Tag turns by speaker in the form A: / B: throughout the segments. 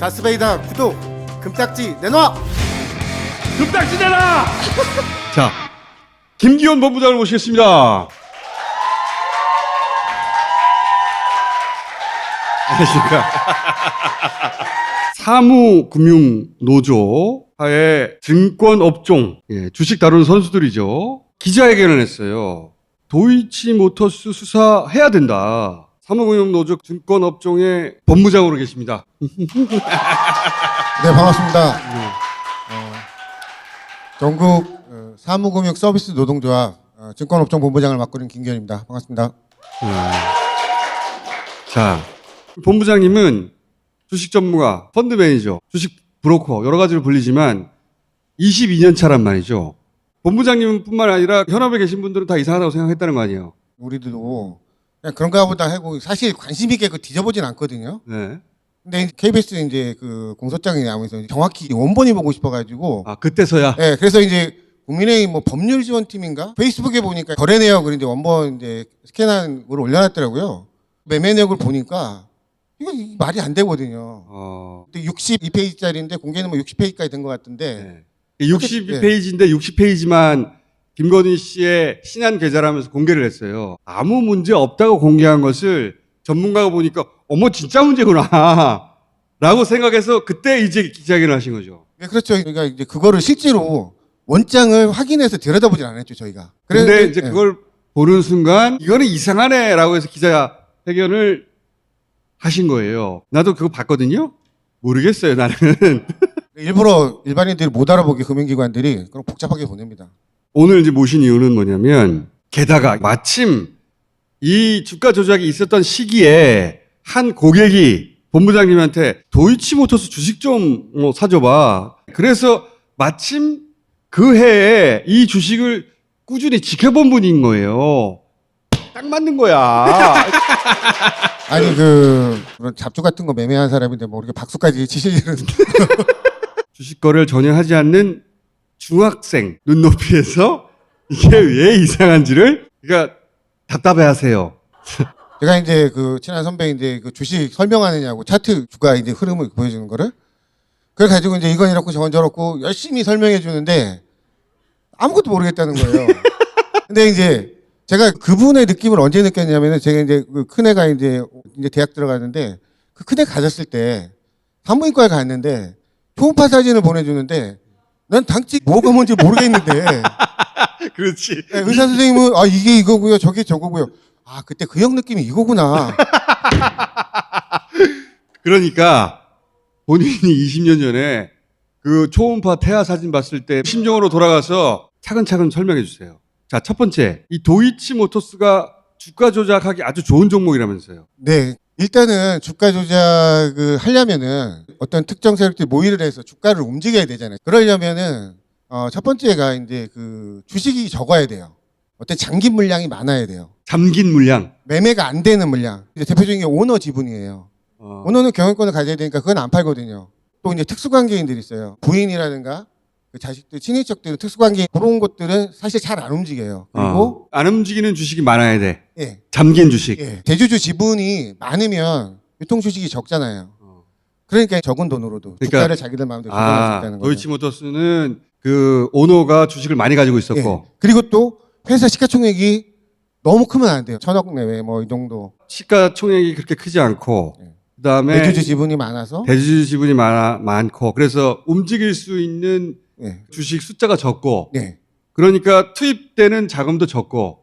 A: 다스베이다 구독 금딱지 내놔.
B: 금딱지 내놔. 자, 김기현 본부장을 모시겠습니다. 안녕하십니까. 사무금융노조 하에 증권업종, 주식 다루는 선수들이죠. 기자회견을 했어요. 도이치모터스 수사해야 된다. 사무금융노조 증권업종의 본부장으로 계십니다.
A: 네, 반갑습니다. 전국 사무금융 서비스 노동조합 증권업종 본부장을 맡고 있는 김기현입니다. 반갑습니다.
B: 자, 본부장님은 주식 전문가, 펀드 매니저, 주식 브로커 여러 가지로 불리지만 22년 차란 말이죠. 본부장님 뿐만 아니라 현업에 계신 분들은 다 이상하다고 생각했다는 거 아니에요?
A: 우리들도 그냥 그런가 보다 하고 사실 관심 있게 그 뒤져보진 않거든요.
B: 네.
A: 근데 KBS 이제 그 공소장이 나오면서 정확히 원본이 보고 싶어가지고
B: 아, 그때서야?
A: 네, 그래서 이제 국민의힘 뭐 법률지원팀인가 페이스북에 보니까 거래 내역을 이제 원본 이제 스캔한 걸 올려놨더라고요. 매매 내역을 보니까 이거 말이 안 되거든요. 근데 62페이지짜리인데 공개는 뭐 60페이지까지 된 것 같은데.
B: 네. 60페이지인데 60페이지만 김건희 씨의 신한 계좌라면서 공개를 했어요. 아무 문제 없다고 공개한 것을 전문가가 보니까 어머 진짜 문제구나 라고 생각해서 그때 이제 기자회견을 하신 거죠.
A: 네, 그렇죠. 그러니까 이제 그거를 실제로 원장을 확인해서 들여다보진 않았죠, 저희가.
B: 근데 이제 그걸 보는 순간 이거는 이상하네 라고 해서 기자회견을 하신 거예요. 나도 그거 봤거든요. 모르겠어요, 나는.
A: 일부러 일반인들이 못 알아보게 금융기관들이 그럼 복잡하게 보냅니다.
B: 오늘 이제 모신 이유는 뭐냐면, 게다가 마침 이 주가 조작이 있었던 시기에 한 고객이 본부장님한테 도이치모터스 주식 좀 사줘봐. 그래서 마침 그 해에 이 주식을 꾸준히 지켜본 분인 거예요. 딱 맞는 거야.
A: 아니 그런 잡주 같은 거 매매한 사람인데 뭐 이렇게 박수까지 치실 일은
B: 주식 거래를 전혀 하지 않는 중학생 눈높이에서 이게 왜 이상한지를 그러니까 답답해 하세요.
A: 제가 이제 그 친한 선배인데 그 주식 설명하느냐고 차트 주가 이제 흐름을 보여주는 거를 그래 가지고 이제 이건 이렇고 저건 저렇고 열심히 설명해 주는데 아무것도 모르겠다는 거예요. 근데 이제 제가 그분의 느낌을 언제 느꼈냐면은 제가 이제 그 큰애가 이제 대학 들어가는데 그 큰애 가졌을 때 산부인과에 갔는데 초음파 사진을 보내주는데 난 당최 뭐가 뭔지 모르겠는데
B: 그렇지.
A: 네, 의사 선생님은 아 이게 이거고요 저게 저거고요 아 그때 그 형 느낌이 이거구나.
B: 그러니까 본인이 20년 전에 그 초음파 태아 사진 봤을 때 심정으로 돌아가서 차근차근 설명해 주세요. 자, 첫 번째, 이 도이치모터스가 주가 조작하기 아주 좋은 종목이라면서요.
A: 네, 일단은 주가 조작을 하려면은 어떤 특정 세력들이 모의를 해서 주가를 움직여야 되잖아요. 그러려면은 첫 번째가 이제 그 주식이 적어야 돼요. 어떤 잠긴 물량이 많아야 돼요.
B: 잠긴 물량.
A: 매매가 안 되는 물량. 이제 대표적인 게 오너 지분이에요. 오너는 경영권을 가져야 되니까 그건 안 팔거든요. 또 이제 특수관계인들이 있어요. 부인이라든가 그 자식들, 친인척들은 특수관계인 그런 것들은 사실 잘 안 움직여요. 그리고
B: 안 움직이는 주식이 많아야 돼.
A: 예,
B: 잠긴 주식.
A: 예, 대주주 지분이 많으면 유통 주식이 적잖아요. 그러니까 적은 돈으로도
B: 그러니까,
A: 주가를 자기들 마음대로 조정할 수 있다는 거죠.
B: 도이치모터스는 그 오너가 주식을 많이 가지고 있었고.
A: 예. 그리고 또 회사 시가총액이 너무 크면 안 돼요. 1,000억 내외 뭐 이 정도.
B: 시가총액이 그렇게 크지 않고 그다음에
A: 대주주 지분이 많아서
B: 대주주 지분이 많고 그래서 움직일 수 있는
A: 예.
B: 주식 숫자가 적고
A: 예.
B: 그러니까 투입되는 자금도 적고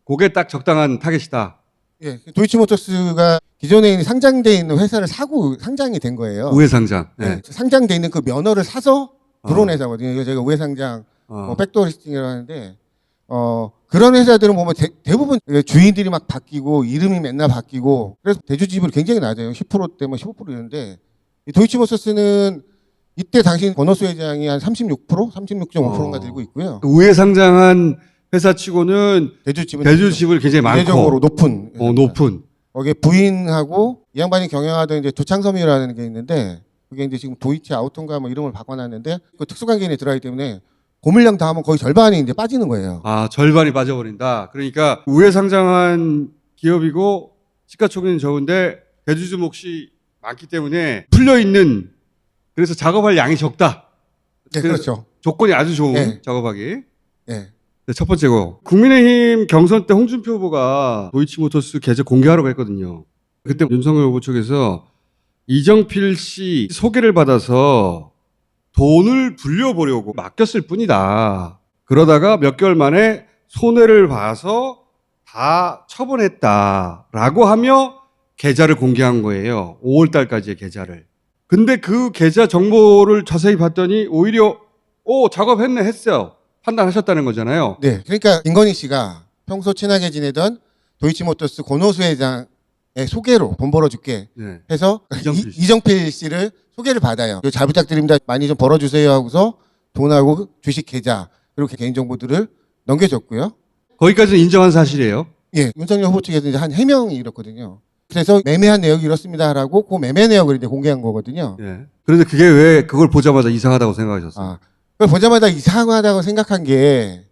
B: 그게 딱 적당한 타겟이다.
A: 예. 도이치모터스가 기존에 상장돼 있는 회사를 사고 상장이 된 거예요.
B: 우회 상장. 예.
A: 예. 상장돼 있는 그 면허를 사서 들어온 회사거든요. 이거 제가 우회 상장, 뭐 백도어 리스팅이라고 하는데 그런 회사들은 보면 대부분 주인들이 막 바뀌고 이름이 맨날 바뀌고 그래서 대주 지분이 굉장히 낮아요. 10%대 뭐 15% 이런데 이 도이치모터스는 이때 당시 권오수 회장이 한 36%, 36.5%인가 들고 있고요.
B: 우회 상장한 회사치고는
A: 대주 지분
B: 대주 지분이 굉장히 많고
A: 대적으로 높은
B: 높은.
A: 거기에 부인하고 이 양반이 경영하던 이제 조창섬이라는 게 있는데 그게 이제 지금 도이치 아우톤가 뭐 이름을 바꿔놨는데 그 특수관계인에 들어가기 때문에 고물량 다 하면 거의 절반이 이제 빠지는 거예요.
B: 아, 절반이 빠져버린다. 그러니까 우회 상장한 기업이고 시가총액은 적은데 대주주 몫이 많기 때문에 풀려 있는 그래서 작업할 양이 적다.
A: 네, 그렇죠.
B: 조건이 아주 좋은
A: 네.
B: 작업하기.
A: 네.
B: 네, 첫 번째고 국민의힘 경선 때 홍준표 후보가 도이치모터스 계좌 공개하라고 했거든요. 그때 윤석열 후보 측에서 이정필 씨 소개를 받아서 돈을 불려보려고 맡겼을 뿐이다. 그러다가 몇 개월 만에 손해를 봐서 다 처분했다라고 하며 계좌를 공개한 거예요. 5월 달까지의 계좌를. 근데 그 계좌 정보를 자세히 봤더니 오히려 작업했네 했어요. 판단하셨다는 거잖아요.
A: 네. 그러니까 김건희 씨가 평소 친하게 지내던 도이치모터스 권오수 회장의 소개로 돈 벌어줄게
B: 네.
A: 해서
B: 이정필 씨.
A: 이정필 씨를 소개를 받아요. 잘 부탁드립니다. 많이 좀 벌어주세요 하고서 돈하고 주식 계좌 그리고 개인정보들을 넘겨줬고요.
B: 거기까지는 인정한 사실이에요.
A: 예, 윤석열 후보 측에서 이제 한 해명이 이렇거든요. 그래서 매매한 내역이 이렇습니다라고 그 매매 내역을 이제 공개한 거거든요.
B: 예. 그런데 그게 왜 그걸 보자마자 이상하다고 생각하셨어요?
A: 아, 그걸 보자마자 이상하다고 생각한 게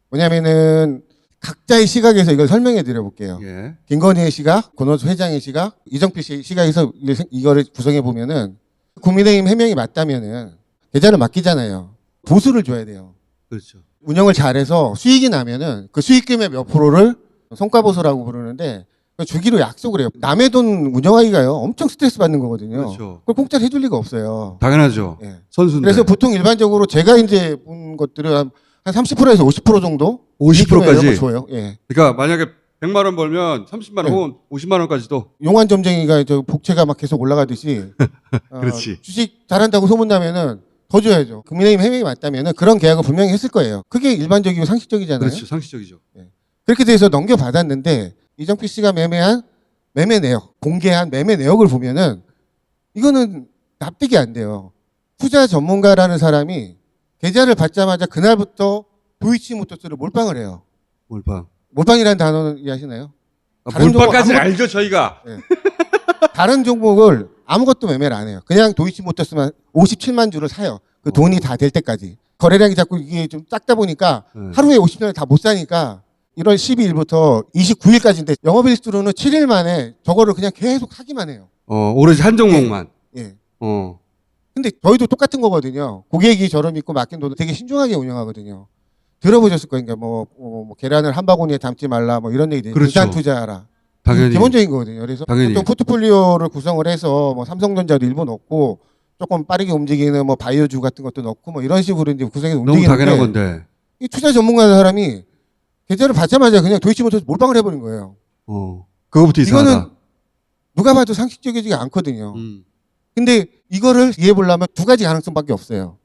A: 뭐냐면은 각자의 시각에서 이걸 설명해 드려볼게요.
B: 예.
A: 김건희의 시각, 권오수 회장의 시각, 이정필 씨의 시각에서 이거를 구성해 보면은 국민의힘 해명이 맞다면은 계좌를 맡기잖아요. 보수를 줘야 돼요.
B: 그렇죠.
A: 운영을 잘해서 수익이 나면은 그 수익금의 몇 프로를 성과보수라고 부르는데 그걸 주기로 약속을 해요. 남의 돈 운영하기가요 엄청 스트레스 받는 거거든요.
B: 그렇죠.
A: 그걸 공짜로 해줄 리가 없어요.
B: 당연하죠.
A: 예.
B: 선수인데.
A: 그래서 보통 일반적으로 제가 이제 본 것들은 한 30%에서 50% 정도
B: 50% 까지?
A: 이런 거 줘요. 예.
B: 그러니까 만약에 100만 원 벌면 30만 원
A: 네.
B: 혹은 50만 원까지도.
A: 용환 점쟁이가 저 복채가 막 계속 올라가듯이
B: 그렇지.
A: 주식 잘한다고 소문나면은 더 줘야죠. 국민의힘 해명이 맞다면은 그런 계약을 분명히 했을 거예요. 그게 일반적이고 상식적이잖아요.
B: 그렇죠. 상식적이죠.
A: 그렇게 돼서 넘겨받았는데 이정필 씨가 매매한 매매 내역, 공개한 매매 내역을 보면은 이거는 납득이 안 돼요. 투자 전문가라는 사람이 계좌를 받자마자 그날부터 도이치모터스를 몰빵을 해요.
B: 몰빵.
A: 몰빵이라는 단어는 이해하시나요?
B: 아,
A: 다른
B: 몰빵까지는
A: 종목
B: 알죠, 저희가.
A: 다른 종목을 아무것도 매매를 안 해요. 그냥 도이치모터스만 57만 주를 사요. 그 돈이 다 될 때까지. 거래량이 자꾸 이게 좀 작다 보니까 하루에 50만을 다 못 사니까 1월 12일부터 29일까지인데 영업일수로는 7일 만에 저거를 그냥 계속 사기만 해요.
B: 오로지 한 종목만.
A: 예.
B: 어.
A: 근데 저희도 똑같은 거거든요. 고객이 저를 믿고 맡긴 돈을 되게 신중하게 운영하거든요. 들어보셨을 거예요. 그러니까 뭐 계란을 한 바구니에 담지 말라 뭐 이런 얘기들.
B: 그렇죠.
A: 분산 투자하라.
B: 당연히.
A: 기본적인 거거든요. 그래서
B: 당연히.
A: 보통 포트폴리오를 구성을 해서 뭐 삼성전자도 일부 넣고 조금 빠르게 움직이는 뭐 바이오주 같은 것도 넣고 뭐 이런 식으로 이제 구성해서
B: 너무
A: 움직이는데
B: 당연한 건데.
A: 이 투자 전문가 사람이 계좌를 받자마자 그냥 도이치모터스 몰빵을 해버린 거예요.
B: 그거부터 이상하다.
A: 이거는 누가 봐도 상식적이지 않거든요.
B: 음.
A: 근데 이거를 이해해 보려면 두 가지 가능성밖에 없어요.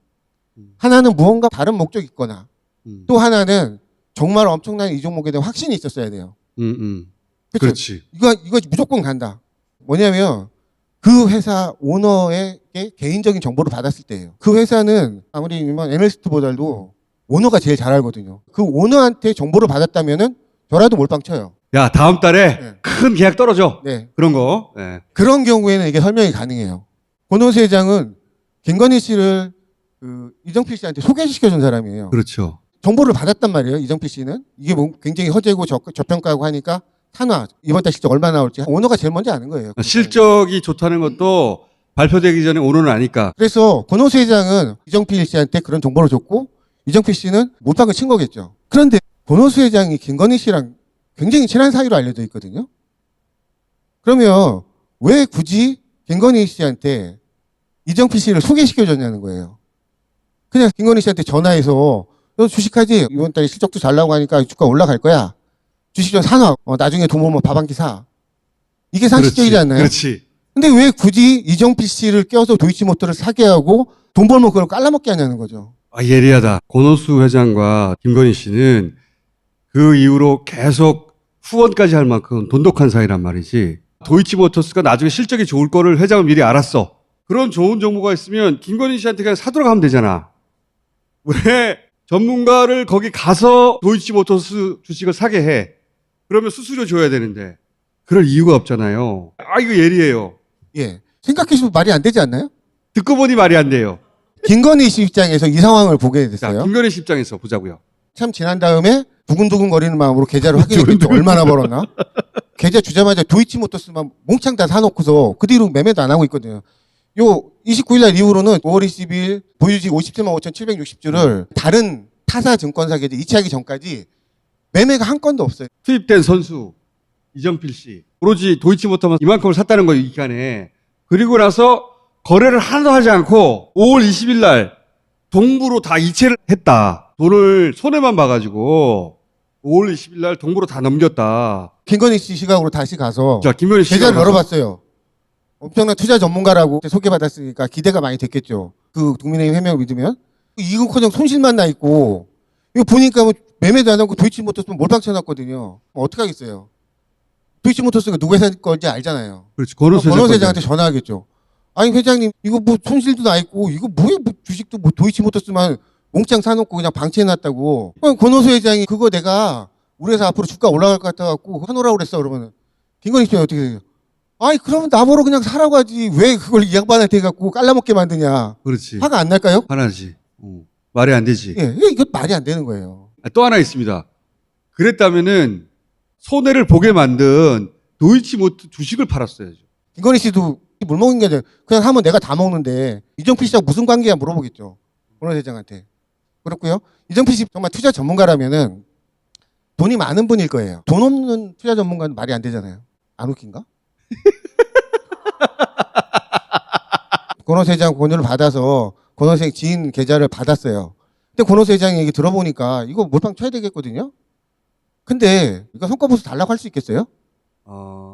A: 하나는 무언가 다른 목적이 있거나 또 하나는 정말 엄청난 이 종목에 대한 확신이 있었어야 돼요. 그쵸?
B: 그렇지.
A: 이거 무조건 간다. 뭐냐면 그 회사 오너에게 개인적인 정보를 받았을 때예요. 그 회사는 아무리 애널리스트보다도 오너가 제일 잘 알거든요. 그 오너한테 정보를 받았다면은 저라도 몰빵 쳐요.
B: 야, 다음 달에
A: 네.
B: 큰 계약 떨어져.
A: 네.
B: 그런 거. 네.
A: 그런 경우에는 이게 설명이 가능해요. 권오수 회장은 김건희 씨를 그 이정필 씨한테 소개시켜준 사람이에요.
B: 그렇죠.
A: 정보를 받았단 말이에요. 이정필 씨는 이게 뭐 굉장히 허재고 저평가하고 하니까 탄화 이번 달 실적 얼마 나올지 오너가 제일 먼저 아는 거예요.
B: 실적이 좋다는 것도 발표되기 전에 오너는 아니까.
A: 그래서 권오수 회장은 이정필 씨한테 그런 정보를 줬고 이정필 씨는 몰빵을 친 거겠죠. 그런데 권오수 회장이 김건희 씨랑 굉장히 친한 사이로 알려져 있거든요. 그러면 왜 굳이 김건희 씨한테 이정필 씨를 소개시켜줬냐는 거예요. 그냥 김건희 씨한테 전화해서 너 주식하지? 이번 달에 실적도 잘 나오고 하니까 주가 올라갈 거야. 주식 좀 사놔. 나중에 돈 모으면 밥 한 끼 사. 이게 상식적이지
B: 그렇지.
A: 않나요?
B: 그렇지.
A: 근데 왜 굳이 이정필 씨를 껴서 도이치모터를 사게 하고 돈 벌면 그걸 깔라먹게 하냐는 거죠.
B: 예리하다. 권오수 회장과 김건희 씨는 그 이후로 계속 후원까지 할 만큼 돈독한 사이란 말이지. 도이치모터스가 나중에 실적이 좋을 거를 회장은 미리 알았어. 그런 좋은 정보가 있으면 김건희 씨한테 그냥 사도록 하면 되잖아. 왜 전문가를 거기 가서 도이치모터스 주식을 사게 해? 그러면 수수료 줘야 되는데. 그럴 이유가 없잖아요. 이거 예리해요.
A: 예. 생각해보면 말이 안 되지 않나요?
B: 듣고 보니 말이 안 돼요.
A: 김건희 씨 입장에서 이 상황을 보게
B: 자,
A: 됐어요.
B: 김건희 씨 입장에서 보자고요.
A: 참 지난 다음에 두근두근 거리는 마음으로 계좌를 확인했겠죠. 얼마나 벌었나? 계좌 주자마자 도이치모터스만 몽창 다 사놓고서 그 뒤로 매매도 안 하고 있거든요. 요 29일 날 이후로는 5월 20일 보유주식 57만 5,760주를 다른 타사 증권사 계좌 이체하기 전까지 매매가 한 건도 없어요.
B: 투입된 선수 이정필 씨 오로지 도이치모터만 이만큼을 샀다는 거예요, 이 기간에. 그리고 나서 거래를 하나도 하지 않고 5월 20일 날 동부로 다 이체를 했다. 돈을 손해만 봐가지고 5월 20일 날 동부로 다 넘겼다.
A: 김건희 씨 시각으로 다시 가서
B: 자, 김건희 씨가
A: 계좌를 열어봤어요. 엄청난 투자 전문가라고 소개받았으니까 기대가 많이 됐겠죠. 그 국민의힘 해명 믿으면. 이건커녕 손실만 나 있고 이거 보니까 뭐 매매도 안 하고 도이치모터스 몰빵 쳐놨거든요. 어떻게 하겠어요. 도이치모터스가 누구 회사 건지 알잖아요.
B: 그렇지. 권오수
A: 회장한테 전화하겠죠. 아니 회장님 이거 뭐 손실도 나 있고 이거 뭐야 뭐 주식도 뭐 도이치모터스만 몽땅 사놓고 그냥 방치해놨다고. 권오수 회장이 그거 내가 우리 회사 앞으로 주가 올라갈 것 같아갖고 사놓으라고 그랬어. 그러면 김건희 씨는 어떻게 돼요? 아니 그러면 나보러 그냥 사라고 하지 왜 그걸 이 양반한테 해갖고 깔라먹게 만드냐.
B: 그렇지.
A: 화가 안 날까요?
B: 하나지. 말이 안 되지.
A: 예, 이거 말이 안 되는 거예요.
B: 또 하나 있습니다. 그랬다면은 손해를 보게 만든 도이치모터 주식을 팔았어야죠.
A: 김건희 씨도 물 먹는 게 아니라 그냥 하면 내가 다 먹는데 이정필 씨하고 무슨 관계야 물어보겠죠. 권오수 회장한테. 그렇고요. 이정필 씨 정말 투자 전문가라면은 돈이 많은 분일 거예요. 돈 없는 투자 전문가는 말이 안 되잖아요. 안 웃긴가? 권오수 회장 권유를 받아서 권오수 회장 지인 계좌를 받았어요. 근데 권오수 회장 얘기 들어보니까 이거 몰빵 쳐야 되겠거든요. 근데 이거 성과보수 달라고 할 수 있겠어요?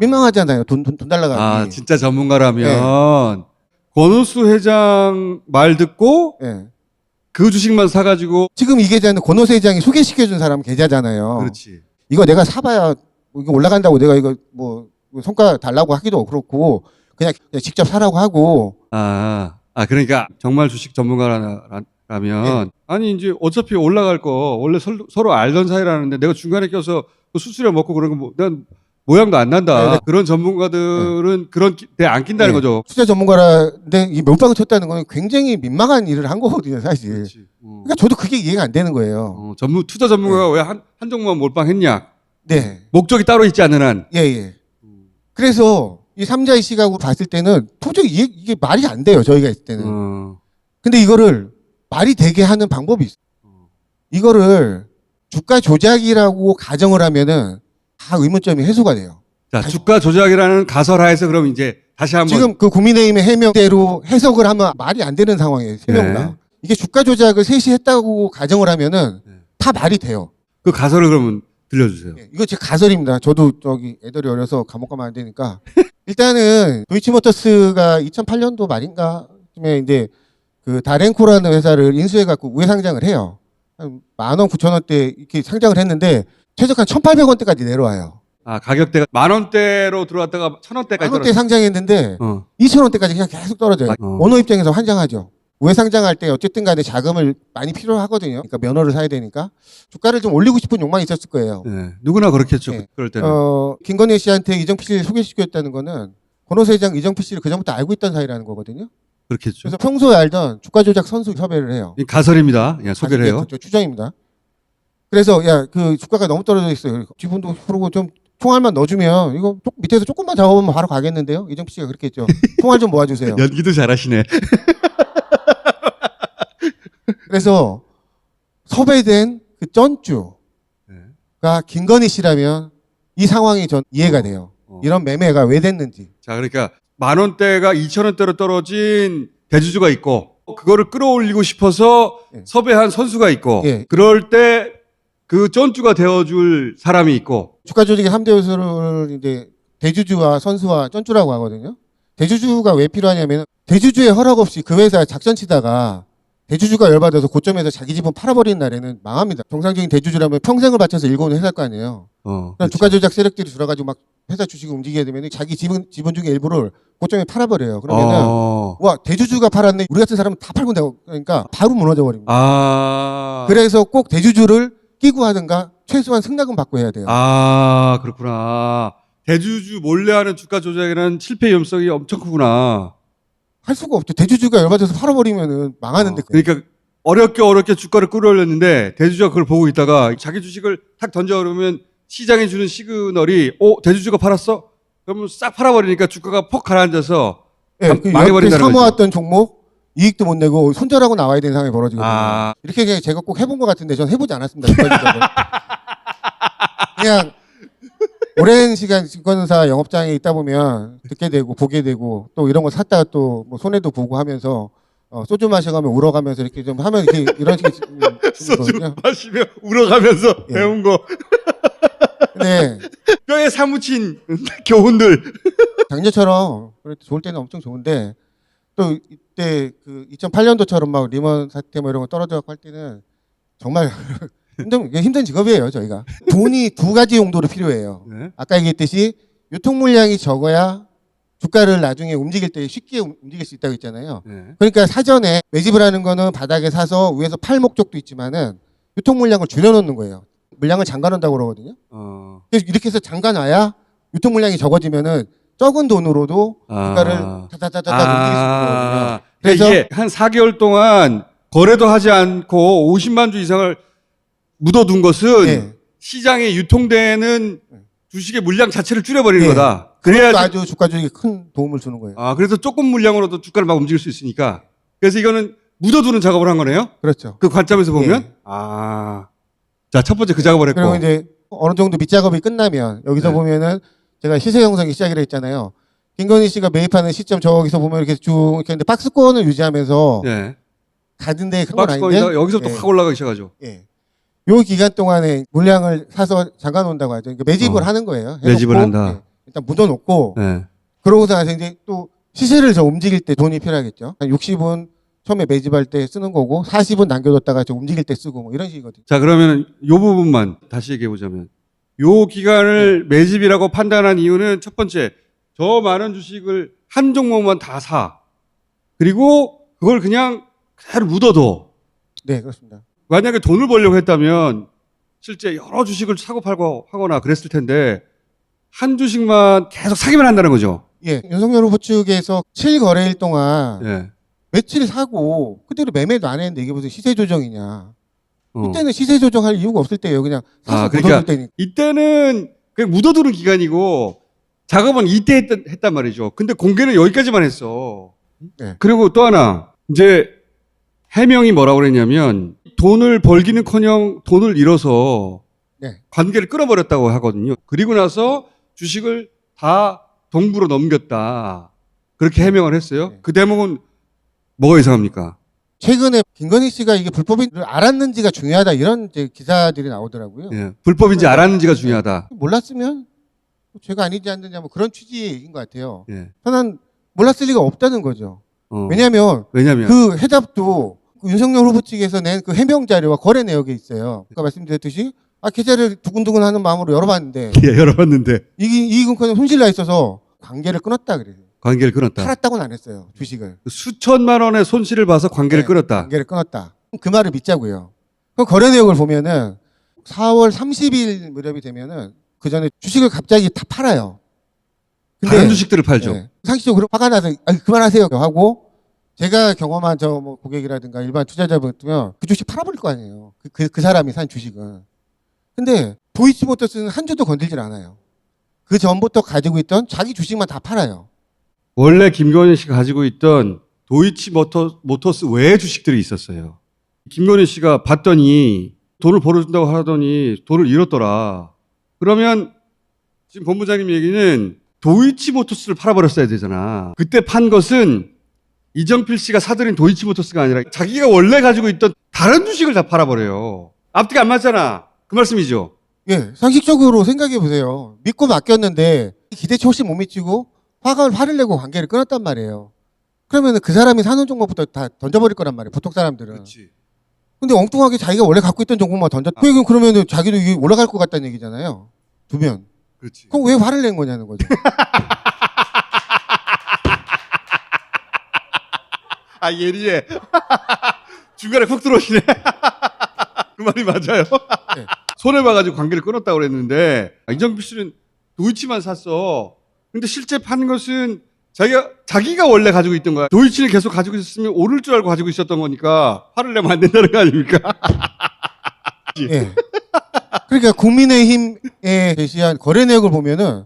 A: 민망하잖아요. 돈 달라고 하기.
B: 진짜 전문가라면 권오수 회장 말 듣고
A: 예.
B: 그 주식만 사가지고
A: 지금 이 계좌는 권오수 회장이 소개시켜준 사람 계좌잖아요.
B: 그렇지.
A: 이거 내가 사봐야 이거 올라간다고 내가 이거 뭐 성과 달라고 하기도 그렇고 그냥 직접 사라고 하고.
B: 그러니까 정말 주식 전문가라면 아니 이제 어차피 올라갈 거 원래 서로 알던 사이라는데 내가 중간에 껴서 그 수수료 먹고 그런 거 난 모양도 안 난다.
A: 네.
B: 그런 전문가들은 그런 데 안 낀다는 거죠.
A: 투자 전문가라는데 이 몰빵을 쳤다는 건 굉장히 민망한 일을 한 거거든요, 사실.
B: 그렇지.
A: 그러니까 저도 그게 이해가 안 되는 거예요.
B: 투자 전문가가 왜 한 종목만 몰빵했냐?
A: 네.
B: 목적이 따로 있지 않는 한.
A: 예. 그래서 이 삼자의 시각으로 봤을 때는 도저히 이게 말이 안 돼요, 저희가 있을 때는. 근데 이거를 말이 되게 하는 방법이 있어요. 이거를 주가 조작이라고 가정을 하면은 다 의문점이 해소가 돼요.
B: 자, 주가 조작이라는 가설하에서 그럼 이제 다시 한번
A: 지금 그 국민의힘의 해명대로 해석을 하면 말이 안 되는 상황이에요. 세 명 다.
B: 네.
A: 이게 주가 조작을 셋이 했다고 가정을 하면은 다 말이 돼요.
B: 그 가설을 그러면 들려주세요.
A: 이거 제 가설입니다. 저도 애들이 어려서 감옥 가면 안 되니까. 일단은 도이치모터스가 2008년도 말인가쯤에 이제 그 다렌코라는 회사를 인수해갖고 우회상장을 해요. 한 10,000원, 9,000원대 이렇게 상장을 했는데 최저가 1,800원대까지 내려와요.
B: 가격대가 10,000원대로 들어왔다가 1,000원대까지
A: 1000원대 상장했는데 2,000원대까지 그냥 계속 떨어져요.
B: 어.
A: 오너 입장에서 환장하죠. 우회상장할 때 어쨌든 간에 자금을 많이 필요하거든요. 그러니까 면허를 사야 되니까. 주가를 좀 올리고 싶은 욕망이 있었을 거예요.
B: 네, 누구나 그렇겠죠.
A: 네.
B: 그럴 때는.
A: 김건희 씨한테 이정필 씨를 소개시켰다는 거는 권오수 회장 이정필 씨를 그전부터 알고 있던 사이라는 거거든요.
B: 그렇겠죠.
A: 그래서 평소에 알던 주가 조작 선수 섭외를 해요.
B: 이 가설입니다. 예, 소개를 해요.
A: 그렇죠. 추정입니다. 그래서 그 주가가 너무 떨어져 있어요. 지분도 풀고 좀 총알만 넣어주면 이거 밑에서 조금만 잡아보면 바로 가겠는데요. 이정필 씨가 그렇게 했죠. 총알 좀 모아주세요.
B: 연기도 잘하시네.
A: 그래서 섭외된 그 쩐주가 김건희 씨라면 이 상황이 전 이해가 돼요. 이런 매매가 왜 됐는지.
B: 자, 그러니까 10,000원대가 2,000원대로 떨어진 대주주가 있고 그거를 끌어올리고 싶어서 섭외한 선수가 있고
A: 예.
B: 그럴 때 그 쩐주가 되어줄 사람이 있고
A: 주가 조직의 3대 요소를 이제 대주주와 선수와 쩐주라고 하거든요. 대주주가 왜 필요하냐면 대주주의 허락 없이 그 회사 작전 치다가 대주주가 열받아서 고점에서 자기 지분 팔아버리는 날에는 망합니다. 정상적인 대주주라면 평생을 바쳐서 일궈는 회사일 거 아니에요. 그러니까 주가 조작 세력들이 들어가지고 막 회사 주식을 움직이게 되면 자기 지분 중에 일부를 고점에 팔아버려요. 그러면은 와 대주주가 팔았네. 우리 같은 사람은 다 팔고 내고 그러니까 바로 무너져 버립니다. 그래서 꼭 대주주를 끼고 하든가 최소한 승낙은 받고 해야 돼요.
B: 그렇구나. 대주주 몰래 하는 주가 조작이라는 실패 위험성이 엄청 크구나.
A: 할 수가 없죠. 대주주가 열받아서 팔아버리면은 망하는데.
B: 그러니까 어렵게 주가를 끌어올렸는데 대주주가 그걸 보고 있다가 자기 주식을 탁 던져 그러면 시장에 주는 시그널이 대주주가 팔았어? 그러면 싹 팔아버리니까 주가가 퍽 가라앉아서
A: 예, 그 옆에
B: 망해버린다는 거죠.
A: 사모았던 종목 이익도 못 내고 손절하고 나와야 되는 상황이 벌어지거든요.
B: 아.
A: 이렇게 그냥 제가 꼭 해본 것 같은데 전 해보지 않았습니다. 그냥 오랜 시간 증권사 영업장에 있다 보면 듣게 되고 보게 되고 또 이런 거 샀다가 또 뭐 손해도 보고 하면서 소주 마셔가면 울어가면서 이렇게 좀 하면 이렇게 이런 식의
B: 소주 마시며 울어가면서
A: 예.
B: 배운 거
A: 네.
B: 뼈에 사무친 교훈들.
A: 작년처럼 그래도 좋을 때는 엄청 좋은데 또 이때 그 2008년도처럼 막 리먼 사태 뭐 이런 거 떨어져갖고 할 때는 정말 힘든 직업이에요 저희가. 돈이 두 가지 용도로 필요해요.
B: 네.
A: 아까 얘기했듯이 유통 물량이 적어야 주가를 나중에 움직일 때 쉽게 움직일 수 있다고 했잖아요.
B: 네.
A: 그러니까 사전에 매집을 하는 거는 바닥에 사서 위에서 팔 목적도 있지만은 유통 물량을 줄여놓는 거예요. 물량을 잠가놓는다고 그러거든요. 그래서 이렇게 해서 잠가놔야 유통 물량이 적어지면은 적은 돈으로도 주가를 타타타타 움직일 수 있는 거거든요.
B: 그래서
A: 그래서
B: 이게 한 4개월 동안 거래도 하지 않고 50만 주 이상을 묻어둔 것은
A: 네.
B: 시장에 유통되는 주식의 물량 자체를 줄여버리는
A: 네.
B: 거다.
A: 그것도
B: 그래야
A: 아주 주가 조직에 큰 도움을 주는 거예요.
B: 그래서 조금 물량으로도 주가를 막 움직일 수 있으니까. 그래서 이거는 묻어두는 작업을 한 거네요.
A: 그렇죠.
B: 그 관점에서 보면.
A: 네.
B: 자, 첫 번째 그 작업을 했고.
A: 그리고 이제 어느 정도 밑작업이 끝나면 여기서
B: 네.
A: 보면은 제가 시세 형성이 시작이라 했잖아요. 김건희 씨가 매입하는 시점 저기서 보면 이렇게 쭉 이렇게 했는데 박스권을 유지하면서
B: 네.
A: 가는데 큰 건
B: 박스권이
A: 아닌데
B: 여기서 또
A: 예.
B: 확 올라가기 시작하죠.
A: 예. 요 기간 동안에 물량을 사서 잠가 놓는다고 하죠. 그러니까 매집을 하는 거예요. 해놓고,
B: 매집을 한다.
A: 예. 일단 묻어놓고
B: 네.
A: 그러고서 나서 이제 또 시세를 저 움직일 때 돈이 필요하겠죠. 한 60은 처음에 매집할 때 쓰는 거고 40은 남겨뒀다가 저 움직일 때 쓰고 뭐 이런 식이거든요.
B: 자, 그러면 요 부분만 다시 얘기해 보자면 요 기간을 매집이라고 판단한 이유는 첫 번째, 저 많은 주식을 한 종목만 다 사. 그리고 그걸 그냥 그대로 묻어둬.
A: 네, 그렇습니다.
B: 만약에 돈을 벌려고 했다면 실제 여러 주식을 사고 팔고 하거나 그랬을 텐데 한 주식만 계속 사기만 한다는 거죠.
A: 예, 윤석열 후보 측에서 7거래일 동안
B: 예.
A: 며칠 사고 그대로 매매도 안 했는데 이게 무슨 시세 조정이냐.
B: 어.
A: 이때는 시세 조정할 이유가 없을 때예요. 그냥 사서
B: 그러니까
A: 묻어둘 때니까.
B: 이때는 그냥 묻어두는 기간이고 작업은 이때 했단 말이죠. 근데 공개는 여기까지만 했어.
A: 네.
B: 그리고 또 하나 이제 해명이 뭐라고 그랬냐면 돈을 벌기는커녕 돈을 잃어서
A: 네.
B: 관계를 끊어버렸다고 하거든요. 그리고 나서 주식을 다 동부로 넘겼다. 그렇게 해명을 했어요.
A: 네.
B: 그 대목은 뭐가 이상합니까?
A: 최근에 김건희 씨가 이게 불법인 줄 알았는지가 중요하다 이런 이제 기사들이 나오더라고요.
B: 예. 불법인지 알았는지가 중요하다.
A: 몰랐으면 죄가 아니지 않느냐 뭐 그런 취지인 것 같아요.
B: 예.
A: 저는 몰랐을 리가 없다는 거죠. 왜냐하면
B: 왜냐면
A: 그 해답도 그 윤석열 후보 측에서 낸 그 해명 자료와 거래 내역에 있어요. 아까 말씀드렸듯이 계좌를 두근두근 하는 마음으로 열어봤는데
B: 예, 열어봤는데
A: 이익은커녕 손실 나 있어서 관계를 끊었다 그래요.
B: 관계를 끊었다.
A: 팔았다고는 안 했어요. 주식을.
B: 수천만 원의 손실을 봐서 관계를
A: 네,
B: 끊었다.
A: 관계를 끊었다. 그 말을 믿자고요. 그 거래 내역을 보면은 4월 30일 무렵이 되면은 그 전에 주식을 갑자기 다 팔아요.
B: 다른 주식들을 팔죠.
A: 네, 상식적으로 화가 나서 그만하세요 하고 제가 경험한 저 뭐 고객이라든가 일반 투자자분 같으면 그 주식 팔아버릴 거 아니에요. 그 사람이 산 주식은. 근데 도이치모터스는 한 주도 건들질 않아요. 그 전부터 가지고 있던 자기 주식만 다 팔아요.
B: 원래 김건희 씨가 가지고 있던 도이치 모터스 외의 주식들이 있었어요. 김건희 씨가 봤더니 돈을 벌어준다고 하더니 돈을 잃었더라. 그러면 지금 본부장님 얘기는 도이치 모터스를 팔아버렸어야 되잖아. 그때 판 것은 이정필 씨가 사들인 도이치 모터스가 아니라 자기가 원래 가지고 있던 다른 주식을 다 팔아버려요. 앞뒤가 안 맞잖아. 그 말씀이죠.
A: 예, 상식적으로 생각해 보세요. 믿고 맡겼는데 기대치 훨씬 못 미치고 화를 내고 관계를 끊었단 말이에요. 그러면 그 사람이 사는 종목부터 다 던져버릴 거란 말이에요. 보통 사람들은.
B: 그렇지.
A: 근데 엉뚱하게 자기가 원래 갖고 있던 종목만 그러면 자기도 이게 올라갈 것 같다는 얘기잖아요. 두면.
B: 그렇지.
A: 그럼 왜 화를 낸 거냐는 거죠.
B: 예리해. 중간에 훅 들어오시네. 그 말이 맞아요.
A: 네.
B: 손해봐가지고 관계를 끊었다고 그랬는데, 이정필 씨는 도이치만 샀어. 근데 실제 판 것은 자기가 원래 가지고 있던 거야. 도이치를 계속 가지고 있었으면 오를 줄 알고 가지고 있었던 거니까 화를 내면 안 된다는 거 아닙니까?
A: 예. 그러니까 국민의힘에 제시한 거래 내역을 보면은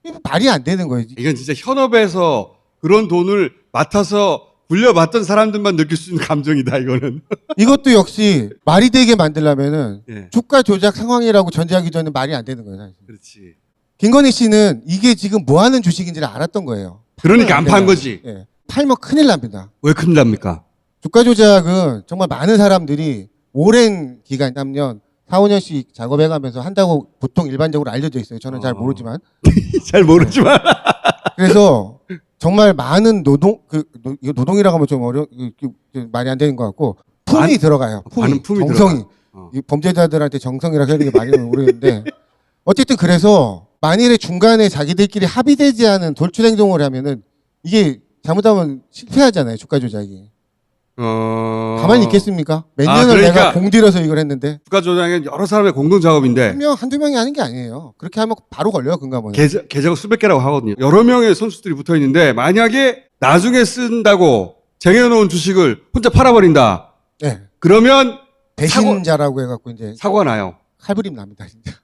A: 이거 말이 안 되는 거예요.
B: 이건 진짜 현업에서 그런 돈을 맡아서 굴려봤던 사람들만 느낄 수 있는 감정이다, 이거는.
A: 이것도 역시 말이 되게 만들려면은
B: 예.
A: 주가 조작 상황이라고 전제하기 전에 말이 안 되는 거예요. 사실.
B: 그렇지.
A: 김건희 씨는 이게 지금 뭐 하는 주식인지를 알았던 거예요.
B: 그러니까 안 판
A: 된다.
B: 거지.
A: 예. 팔면 큰일 납니다.
B: 왜 큰일 납니까?
A: 주가 조작은 정말 많은 사람들이 오랜 기간, 3년, 4, 5년씩 작업해가면서 한다고 보통 일반적으로 알려져 있어요. 저는 잘 모르지만.
B: 잘 모르지만.
A: 그래서 정말 많은 이거 노동이라고 하면 좀 말이 안 되는 것 같고 품이 들어가요.
B: 많은 품이
A: 정성이.
B: 들어가.
A: 이 범죄자들한테 정성이라고 해야 되는 게 말이 모르겠는데 어쨌든 그래서 만일에 중간에 자기들끼리 합의되지 않은 돌출 행동을 하면은 이게 잘못하면 실패하잖아요. 주가 조작이. 가만히 있겠습니까? 몇 년을
B: 그러니까
A: 내가 공들여서 이걸 했는데
B: 주가 조작은 여러 사람의 공동 작업인데
A: 한 명, 한두 명이 하는 게 아니에요. 그렇게 하면 바로 걸려요. 금감원에.
B: 계좌가 수백 개라고 하거든요. 여러 명의 선수들이 붙어 있는데 만약에 나중에 쓴다고 쟁여놓은 주식을 혼자 팔아버린다.
A: 네.
B: 그러면
A: 배신자라고 해갖고 이제
B: 사고가 나요.
A: 칼부림 납니다. 진짜.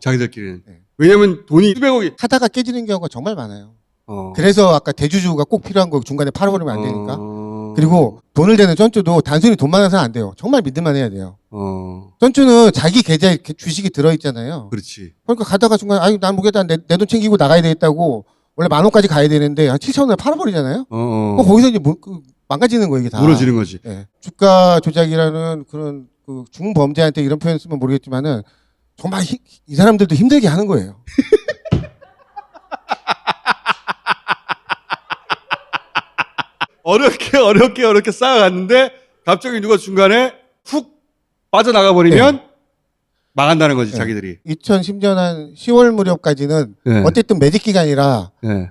B: 자기들끼리는.
A: 네.
B: 왜냐면 돈이 수백억이.
A: 하다가 깨지는 경우가 정말 많아요.
B: 어.
A: 그래서 아까 대주주가 꼭 필요한 거 중간에 팔아버리면 안 되니까.
B: 어.
A: 그리고 돈을 대는 쩐주도 단순히 돈만 해서는 안 돼요. 정말 믿을만 해야 돼요.
B: 어.
A: 쩐주는 자기 계좌에 주식이 들어있잖아요.
B: 그렇지.
A: 그러니까 가다가 중간에 아유 난 모르겠다 내 돈 챙기고 나가야 되겠다고 원래 10,000원까지 가야 되는데 한 7,000원에 팔아버리잖아요. 그럼 거기서 이제 망가지는 거예요 이게 다.
B: 무너지는 거지.
A: 예. 주가 조작이라는 그런 그 중범죄한테 이런 표현 쓰면 모르겠지만은 정말 이 사람들도 힘들게 하는 거예요.
B: 어렵게 쌓아갔는데 갑자기 누가 중간에 훅 빠져나가 버리면 망한다는 거지,
A: 네.
B: 자기들이.
A: 2010년 한 10월 무렵까지는
B: 네.
A: 어쨌든 매직 기간이라
B: 네.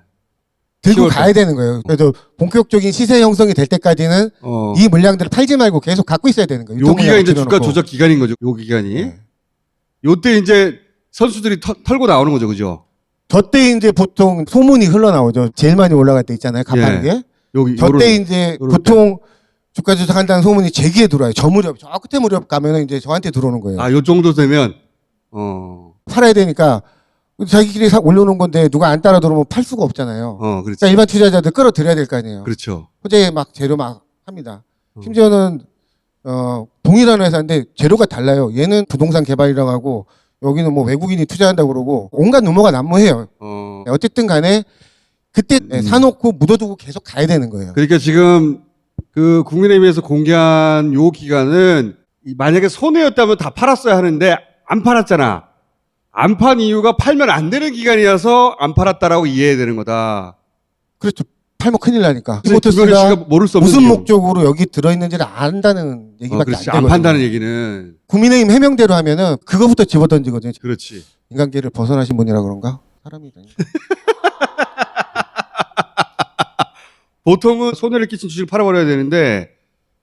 A: 들고
B: 10월
A: 가야 되는 거예요. 그래서 본격적인 시세 형성이 될 때까지는 이 물량들을 팔지 말고 계속 갖고 있어야 되는 거예요.
B: 요 기간이 이제
A: 유통
B: 주가
A: 물량을
B: 조작 기간인 거죠. 요 기간이.
A: 네.
B: 요때 이제 선수들이 털고 나오는 거죠, 그죠?
A: 저때 이제 보통 소문이 흘러나오죠. 제일 많이 올라갈 때 있잖아요. 가파른 게.
B: 여기
A: 저때 이제
B: 요런
A: 보통 주가 조작한다는 소문이 제 귀에 들어와요. 저 무렵, 저 끝에 무렵 가면은 이제 저한테 들어오는 거예요.
B: 요 정도 되면
A: 팔아야 되니까 자기끼리 올려놓은 건데 누가 안 따라 들어오면 팔 수가 없잖아요.
B: 그렇죠.
A: 그러니까 일반 투자자들 끌어들여야 될 거 아니에요.
B: 그렇죠.
A: 호재 막 재료 막 합니다. 심지어는 동일한 회사인데 재료가 달라요. 얘는 부동산 개발이라고 하고 여기는 뭐 외국인이 투자한다고 그러고 온갖 루머가 난무해요. 어쨌든 간에 그때 사놓고 묻어두고 계속 가야 되는 거예요.
B: 그러니까 지금 그 국민의힘에서 공개한 요 기간은 만약에 손해였다면 다 팔았어야 하는데 안 팔았잖아. 안 판 이유가 팔면 안 되는 기간이라서 안 팔았다라고 이해해야 되는 거다.
A: 그렇죠. 팔면 큰일 나니까.
B: 김건희 씨가 모를 수 없는
A: 무슨
B: 이유.
A: 목적으로 여기 들어있는지를 안다는 얘기밖에
B: 그렇지.
A: 안
B: 안
A: 되거든요.
B: 판다는 얘기는.
A: 국민의힘 해명대로 하면은 그거부터 집어던지거든요.
B: 그렇지.
A: 인간계를 벗어나신 분이라 그런가? 사람이
B: 보통은 손해를 끼친 주식을 팔아버려야 되는데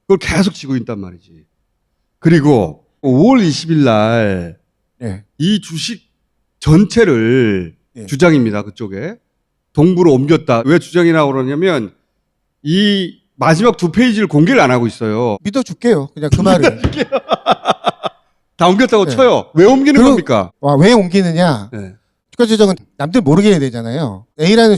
B: 그걸 계속 쥐고 있단 말이지. 그리고 5월 20일 날 이 주식 전체를 주장입니다. 그쪽에. 동부로 옮겼다. 왜 주장이라고 그러냐면 이 마지막 2페이지를 공개를 안 하고 있어요.
A: 믿어줄게요. 그냥 그 말을.
B: 다 옮겼다고 쳐요. 왜 옮기는 겁니까?
A: 왜 옮기느냐?
B: 네.
A: 주가 조정은 남들 모르게 해야 되잖아요. A라는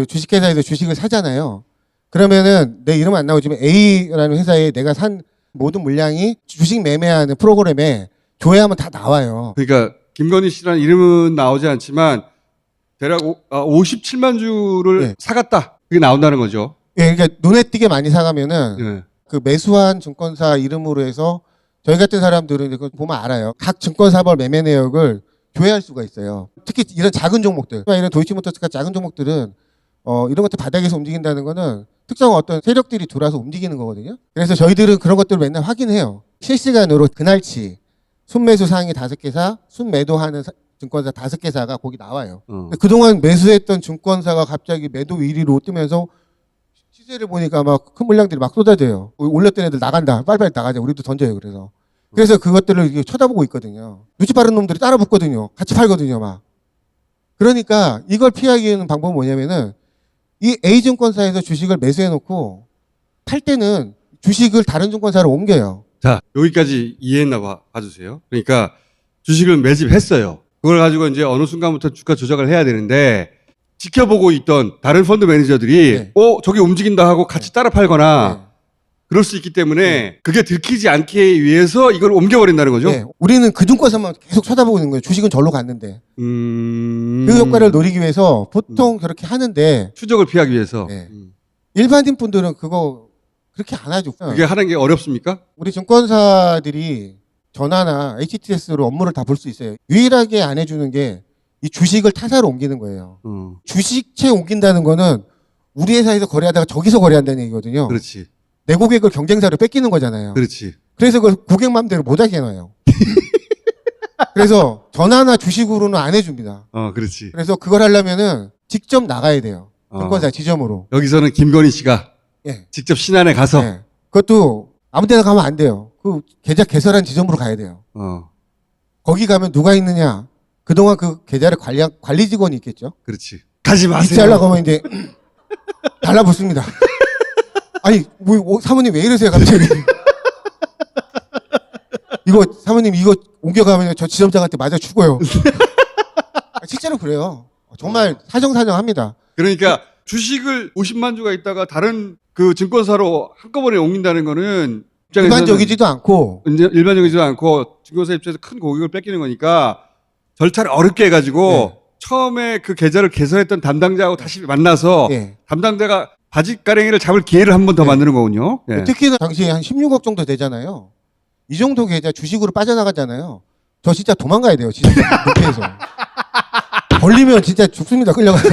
A: 주식회사에서 주식을 사잖아요. 그러면은 내 이름 안 나오지만 A라는 회사에 내가 산 모든 물량이 주식 매매하는 프로그램에 조회하면 다 나와요.
B: 그러니까 김건희 씨라는 이름은 나오지 않지만 대략 57만 주를 사갔다. 그게 나온다는 거죠.
A: 예, 그러니까 눈에 띄게 많이 사가면은 그 매수한 증권사 이름으로 해서 저희 같은 사람들은 그거 보면 알아요. 각 증권사별 매매 내역을 조회할 수가 있어요. 특히 이런 작은 종목들, 이런 도이치모터스가 작은 종목들은 이런 것들 바닥에서 움직인다는 거는 특정 어떤 세력들이 들어와서 움직이는 거거든요. 그래서 저희들은 그런 것들을 맨날 확인해요. 실시간으로 그날치 순매수 상위 5개사, 순매도하는 증권사 5개사가 거기 나와요. 그동안 매수했던 증권사가 갑자기 매도 1위로 뜨면서 시세를 보니까 막 큰 물량들이 막 쏟아져요. 올렸던 애들 나간다. 빨리빨리 나가자. 우리도 던져요. 그래서 그것들을 쳐다보고 있거든요. 눈치 빠른 놈들이 따라 붙거든요. 같이 팔거든요. 막. 그러니까 이걸 피하기 위한 방법은 뭐냐면은 이 A증권사에서 주식을 매수해놓고 팔 때는 주식을 다른 증권사로 옮겨요.
B: 자, 여기까지 이해했나 봐주세요. 그러니까 주식을 매집했어요. 그걸 가지고 이제 어느 순간부터 주가 조작을 해야 되는데 지켜보고 있던 다른 펀드 매니저들이
A: 네.
B: 저게 움직인다 하고 같이 따라 팔거나
A: 네.
B: 그럴 수 있기 때문에 그게 들키지 않기 위해서 이걸 옮겨버린다는 거죠.
A: 네. 우리는 그 증권사만 계속 쳐다보고 있는 거예요. 주식은 절로 갔는데. 그 효과를 노리기 위해서 보통 그렇게 하는데
B: 추적을 피하기 위해서.
A: 네. 일반인 분들은 그거 그렇게 안 하죠.
B: 그게 하는 게 어렵습니까?
A: 우리 증권사들이 전화나 HTS로 업무를 다 볼 수 있어요. 유일하게 안 해주는 게 이 주식을 타사로 옮기는 거예요. 주식채 옮긴다는 거는 우리 회사에서 거래하다가 저기서 거래한다는 얘기거든요.
B: 그렇지.
A: 내 고객을 경쟁사로 뺏기는 거잖아요.
B: 그렇지.
A: 그래서 그걸 고객 마음대로 못하게 해놔요. 그래서 전화나 주식으로는 안 해줍니다.
B: 그렇지.
A: 그래서 그걸 하려면은 직접 나가야 돼요. 증권사 지점으로.
B: 여기서는 김건희 씨가
A: 예.
B: 직접 신안에 가서
A: 예. 그것도 아무 데나 가면 안 돼요. 그 계좌 개설한 지점으로 가야 돼요. 거기 가면 누가 있느냐? 그동안 그 계좌를 관리 직원이 있겠죠.
B: 그렇지. 가지 마세요.
A: 이체하려고 하면 이제 달라붙습니다. 아니, 사모님 왜 이러세요, 갑자기? 사모님 이거 옮겨가면 저 지점장한테 맞아 죽어요. 실제로 그래요. 정말 사정사정합니다.
B: 그러니까 주식을 50만 주가 있다가 다른 그 증권사로 한꺼번에 옮긴다는 거는 입장에서는
A: 일반적이지도 않고
B: 일반적이지도 않고 증권사 입장에서 큰 고객을 뺏기는 거니까 절차를 어렵게 해가지고
A: 네.
B: 처음에 그 계좌를 개설했던 담당자하고 다시 만나서
A: 예.
B: 담당자가 바짓가랭이를 잡을 기회를 한 번 더
A: 네.
B: 만드는 거군요. 예.
A: 특히나 당시에 한 16억 정도 되잖아요. 이 정도 계좌 주식으로 빠져나가잖아요. 저 진짜 도망가야 돼요. 진짜 높이에서. 걸리면 진짜 죽습니다. 끌려가서.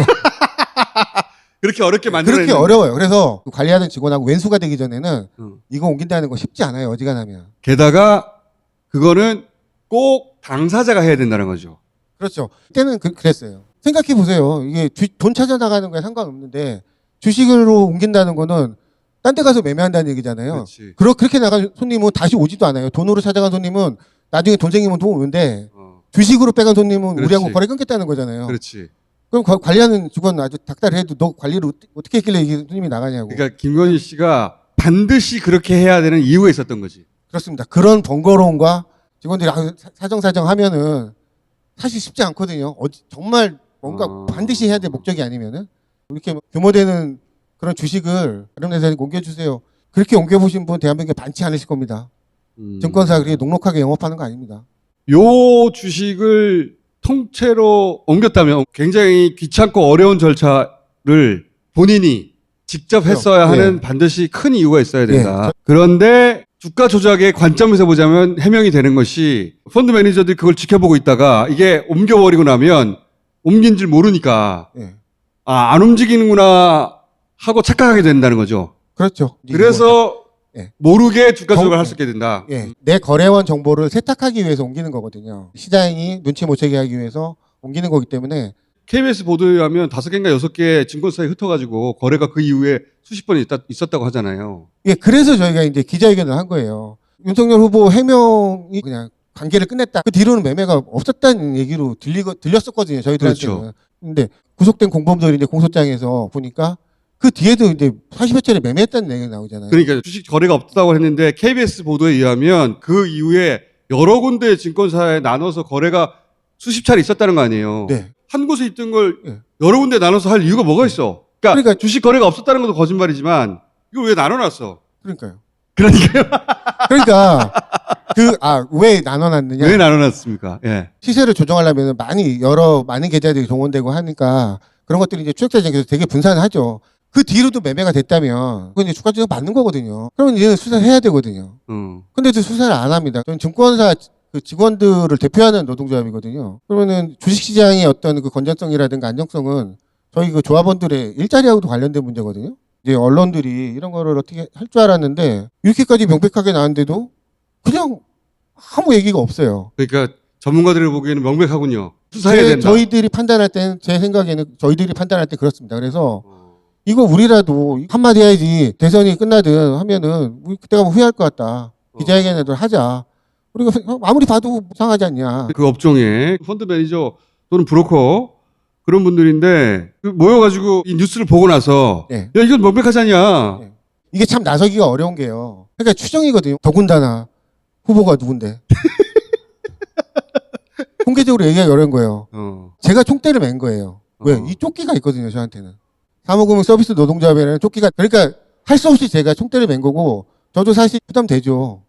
B: 그렇게 어렵게 만드는
A: 그렇게 어려워요. 그래서 관리하는 직원하고 왼수가 되기 전에는 이거 옮긴다는 거 쉽지 않아요. 어지간하면.
B: 게다가 그거는 꼭 당사자가 해야 된다는 거죠.
A: 그렇죠. 그때는 그랬어요. 생각해 보세요. 이게 돈 찾아 나가는 거에 상관없는데 주식으로 옮긴다는 거는 딴 데 가서 매매한다는 얘기잖아요.
B: 그렇지.
A: 그렇게 나간 손님은 다시 오지도 않아요. 돈으로 찾아간 손님은 나중에 돈 생기면 돈 오는데 주식으로 빼간 손님은
B: 그렇지.
A: 우리하고 거래 끊겠다는 거잖아요.
B: 그렇지.
A: 그럼 관리하는 직원 아주 닥달해도 너 관리를 어떻게 했길래 이게 손님이 나가냐고.
B: 그러니까 김건희 씨가 반드시 그렇게 해야 되는 이유가 있었던 거지.
A: 그렇습니다. 그런 번거로움과 직원들이 사정사정 하면은 사실 쉽지 않거든요. 정말 뭔가 반드시 해야 될 목적이 아니면은 이렇게 규모되는 그런 주식을 다른 회사에 옮겨주세요. 그렇게 옮겨보신 분 대한민국에 많지 않으실 겁니다. 증권사 그렇게 녹록하게 영업하는 거 아닙니다.
B: 요 주식을 통째로 옮겼다면 굉장히 귀찮고 어려운 절차를 본인이 직접 했어야
A: 예.
B: 하는 반드시 큰 이유가 있어야 된다.
A: 예.
B: 그런데 주가 조작의 관점에서 보자면 해명이 되는 것이 펀드 매니저들이 그걸 지켜보고 있다가 이게 옮겨버리고 나면 옮긴 줄 모르니까
A: 예.
B: 안 움직이는구나 하고 착각하게 된다는 거죠.
A: 그렇죠.
B: 그래서
A: 예.
B: 모르게 주가 조작을 할 수 있게 된다.
A: 예. 내 거래원 정보를 세탁하기 위해서 옮기는 거거든요. 시장이 눈치 못 채게 하기 위해서 옮기는 거기 때문에
B: KBS 보도에 하면 5개인가 6개 증권사에 흩어가지고 거래가 그 이후에 수십 번 있었다고 하잖아요.
A: 예, 그래서 저희가 이제 기자회견을 한 거예요. 윤석열 후보 해명이 그냥 관계를 끝냈다. 그 뒤로는 매매가 없었다는 얘기로 들렸었거든요. 저희들한테는.
B: 그렇죠.
A: 근데 구속된 공범들이 이제 공소장에서 보니까 그 뒤에도 이제 40여 차례 매매했다는 내용이 나오잖아요.
B: 그러니까 주식 거래가 없다고 했는데 KBS 보도에 의하면 그 이후에 여러 군데 증권사에 나눠서 거래가 수십 차례 있었다는 거 아니에요.
A: 네.
B: 한 곳에 있던 걸
A: 네.
B: 여러 군데 나눠서 할 이유가 뭐가 있어? 그러니까,
A: 그러니까
B: 주식 거래가 없었다는 것도 거짓말이지만 이걸 왜 나눠놨어?
A: 그러니까요.
B: 그러니까요.
A: 그러니까 왜 나눠놨느냐?
B: 왜 나눠놨습니까? 예.
A: 시세를 조정하려면 많은 계좌들이 동원되고 하니까 그런 것들이 이제 추적자에서 되게 분산을 하죠. 그 뒤로도 매매가 됐다면 그건 이제 주가 조작 맞는 거거든요. 그러면 얘는 수사를 해야 되거든요. 근데 또 수사를 안 합니다. 저는 증권사 그 직원들을 대표하는 노동조합이거든요. 그러면은 주식시장의 어떤 그 건전성이라든가 안정성은 저희 그 조합원들의 일자리하고도 관련된 문제거든요. 이제 언론들이 이런 거를 어떻게 할 줄 알았는데 이렇게까지 명백하게 나왔는데도 그냥 아무 얘기가 없어요.
B: 그러니까 전문가들이 보기에는 명백하군요. 수사해야 된다.
A: 저희들이 판단할 때는 제 생각에는 저희들이 판단할 때 그렇습니다. 그래서 이거 우리라도 한마디 해야지 대선이 끝나든 하면은 우리 그때 가면 후회할 것 같다. 기자회견에도 하자. 우리가 아무리 봐도 이상하지 않냐.
B: 그 업종에 펀드 매니저 또는 브로커 그런 분들인데 모여가지고 이 뉴스를 보고 나서
A: 네.
B: 야 이건 명백하지 않냐.
A: 네. 이게 참 나서기가 어려운 게요. 그러니까 추정이거든요. 더군다나 후보가 누군데. 공개적으로 얘기하기 어려운 거예요. 제가 총대를 맨 거예요. 왜? 이 조끼가 있거든요, 저한테는. 사무금융 서비스 노동조합에는 조끼가, 그러니까 할 수 없이 제가 총대를 맨 거고, 저도 사실 부담되죠.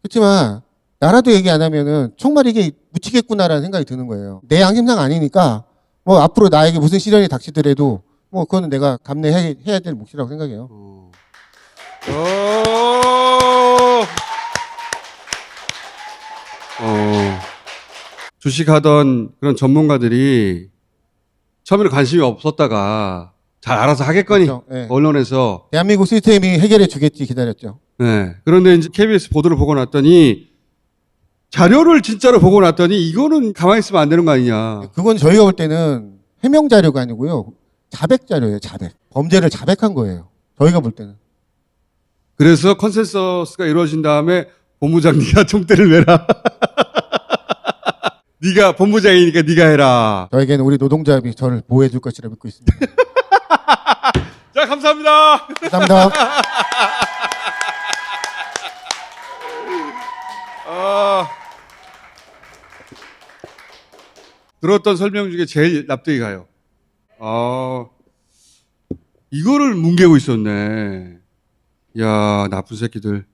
A: 그렇지만, 나라도 얘기 안 하면은 정말 이게 묻히겠구나라는 생각이 드는 거예요. 내 양심상 아니니까, 뭐 앞으로 나에게 무슨 시련이 닥치더라도, 뭐 그거는 내가 감내해야 될 몫이라고 생각해요.
B: 주식하던 그런 전문가들이 처음에는 관심이 없었다가 잘 알아서 하겠거니
A: 그렇죠. 예.
B: 언론에서
A: 대한민국 시스템이 해결해 주겠지 기다렸죠.
B: 네. 그런데 이제 KBS 보도를 보고 났더니 자료를 진짜로 보고 났더니 이거는 가만히 있으면 안 되는 거 아니냐.
A: 그건 저희가 볼 때는 해명 자료가 아니고요. 자백 자료예요, 자백. 범죄를 자백한 거예요. 저희가 볼 때는.
B: 그래서 컨센서스가 이루어진 다음에 본부장 네가 총대를 매라. 네가 본부장이니까 네가 해라.
A: 저에게는 우리 노동조합이 저를 보호해 줄 것이라 믿고 있습니다.
B: 자, 감사합니다.
A: 감사합니다.
B: 들었던 설명 중에 제일 납득이 가요. 이거를 뭉개고 있었네. 야, 나쁜 새끼들.